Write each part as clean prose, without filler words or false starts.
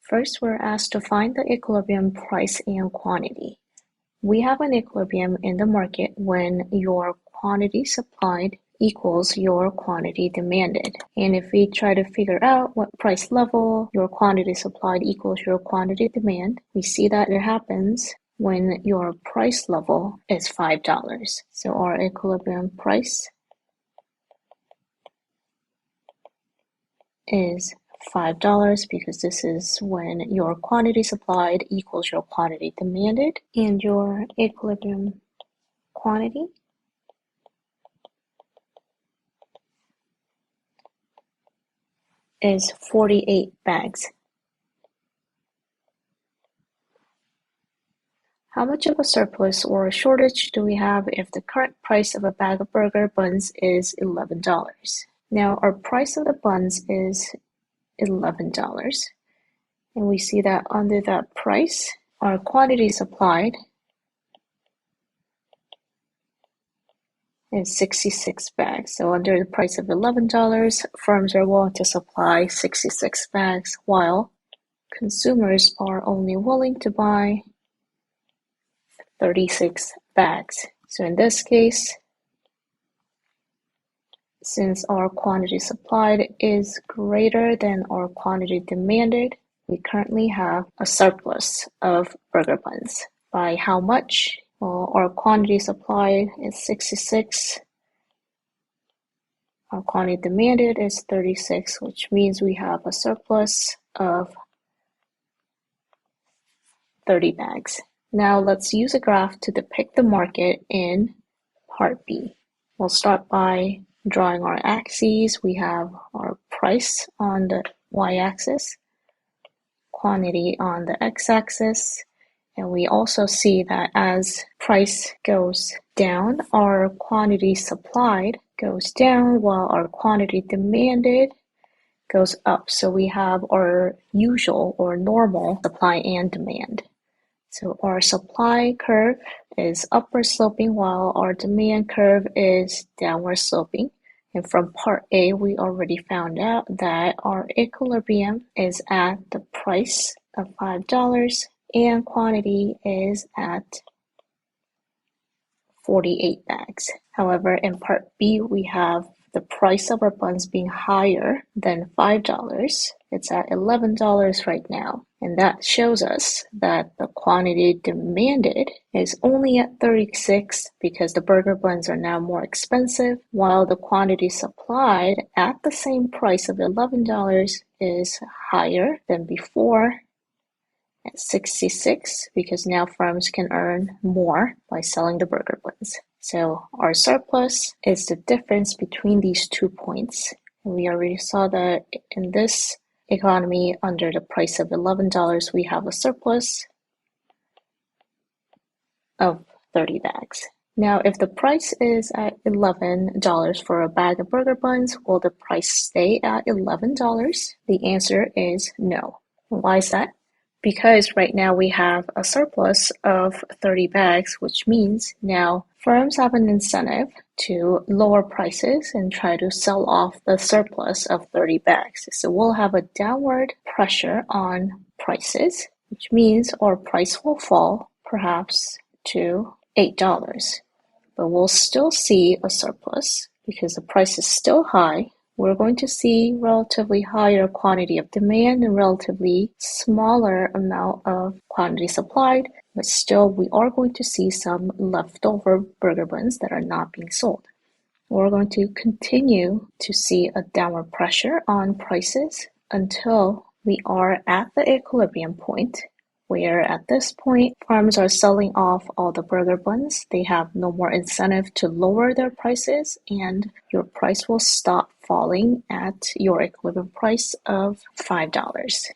First, we're asked to find the equilibrium price and quantity. We have an equilibrium in the market when your quantity supplied equals your quantity demanded. And if we try to figure out what price level your quantity supplied equals your quantity demand, we see that it happens when your price level is $5. So our equilibrium price is $5 because this is when your quantity supplied equals your quantity demanded, and your equilibrium quantity is 48 bags. How much of a surplus or a shortage do we have if the current price of a bag of burger buns is $11? Now our price of the buns is $11, and we see that under that price, our quantity supplied is 66 bags. So under the price of $11, firms are willing to supply 66 bags, while consumers are only willing to buy 36 bags. So in this case, since our quantity supplied is greater than our quantity demanded, we currently have a surplus of burger buns. By how much? Well, our quantity supplied is 66. Our quantity demanded is 36, which means we have a surplus of 30 bags. Now let's use a graph to depict the market in Part B. We'll start by drawing our axes. We have our price on the y-axis, quantity on the x-axis, and we also see that as price goes down, our quantity supplied goes down while our quantity demanded goes up. So we have our usual or normal supply and demand. So our supply curve is upward sloping while our demand curve is downward sloping. And from Part A, we already found out that our equilibrium is at the price of $5 and quantity is at 48 bags. However, in Part B, we have the price of our buns being higher than $5. It's at $11 right now. And that shows us that the quantity demanded is only at 36 because the burger buns are now more expensive, while the quantity supplied at the same price of $11 is higher than before at 66 because now firms can earn more by selling the burger buns. So our surplus is the difference between these 2 points. And we already saw that in this economy under the price of $11, we have a surplus of 30 bags. Now, if the price is at $11 for a bag of burger buns, will the price stay at $11? The answer is no. Why is that? Because right now we have a surplus of 30 bags, which means now firms have an incentive to lower prices and try to sell off the surplus of 30 bags. So we'll have a downward pressure on prices, which means our price will fall perhaps to $8. But we'll still see a surplus because the price is still high. We're going to see relatively higher quantity of demand and relatively smaller amount of quantity supplied, but still we are going to see some leftover burger buns that are not being sold. We're going to continue to see a downward pressure on prices until we are at the equilibrium point, where at this point, farms are selling off all the burger buns. They have no more incentive to lower their prices, and your price will stop falling at your equilibrium price of $5.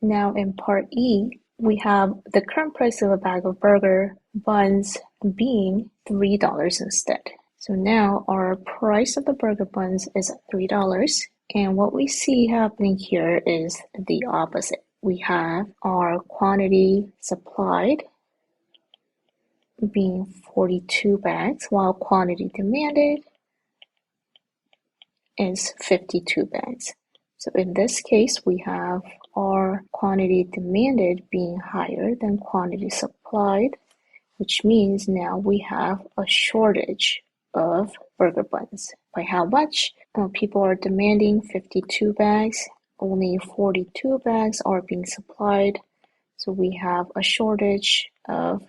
Now in Part E, we have the current price of a bag of burger buns being $3 instead. So now our price of the burger buns is at $3, and what we see happening here is the opposite. We have our quantity supplied being 42 bags, while quantity demanded is 52 bags. So in this case, we have our quantity demanded being higher than quantity supplied, which means now we have a shortage of burger buns. By how much? People are demanding 52 bags, only 42 bags are being supplied, so we have a shortage of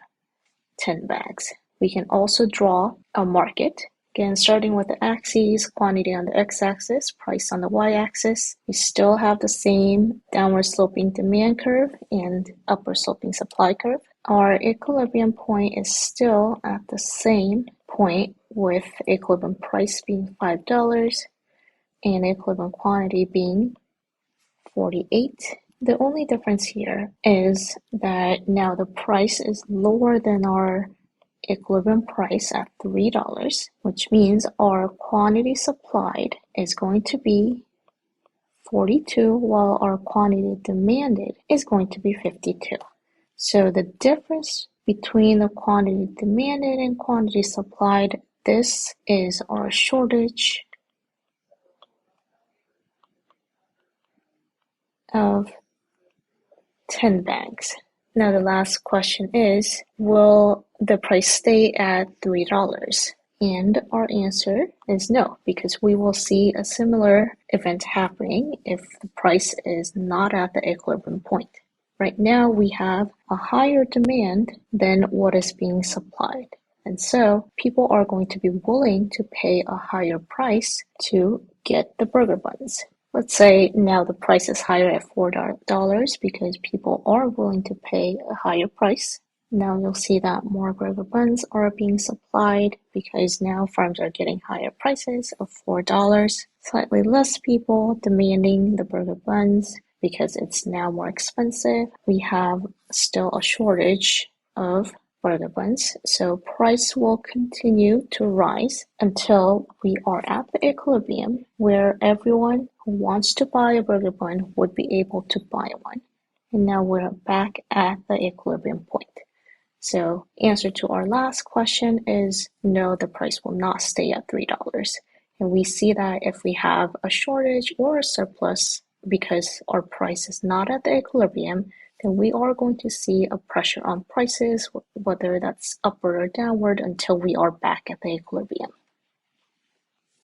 10 bags. We can also draw a market. Again, starting with the axes, quantity on the x-axis, price on the y-axis. We still have the same downward sloping demand curve and upper sloping supply curve. Our equilibrium point is still at the same point with equilibrium price being $5 and equivalent quantity being 48. The only difference here is that now the price is lower than our equivalent price at $3, which means our quantity supplied is going to be 42 while our quantity demanded is going to be 52. So the difference between the quantity demanded and quantity supplied, this is our shortage of 10 bags. Now the last question is, will the price stay at $3? And our answer is no, because we will see a similar event happening if the price is not at the equilibrium point. Right now we have a higher demand than what is being supplied. And so people are going to be willing to pay a higher price to get the burger buns. Let's say now the price is higher at $4 because people are willing to pay a higher price. Now you'll see that more burger buns are being supplied because now firms are getting higher prices of $4. Slightly less people demanding the burger buns because it's now more expensive. We have still a shortage of burger buns, so price will continue to rise until we are at the equilibrium where everyone who wants to buy a burger bun would be able to buy one. And now we're back at the equilibrium point. So answer to our last question is no, the price will not stay at $3. And we see that if we have a shortage or a surplus because our price is not at the equilibrium, then we are going to see a pressure on prices, whether that's upward or downward, until we are back at the equilibrium.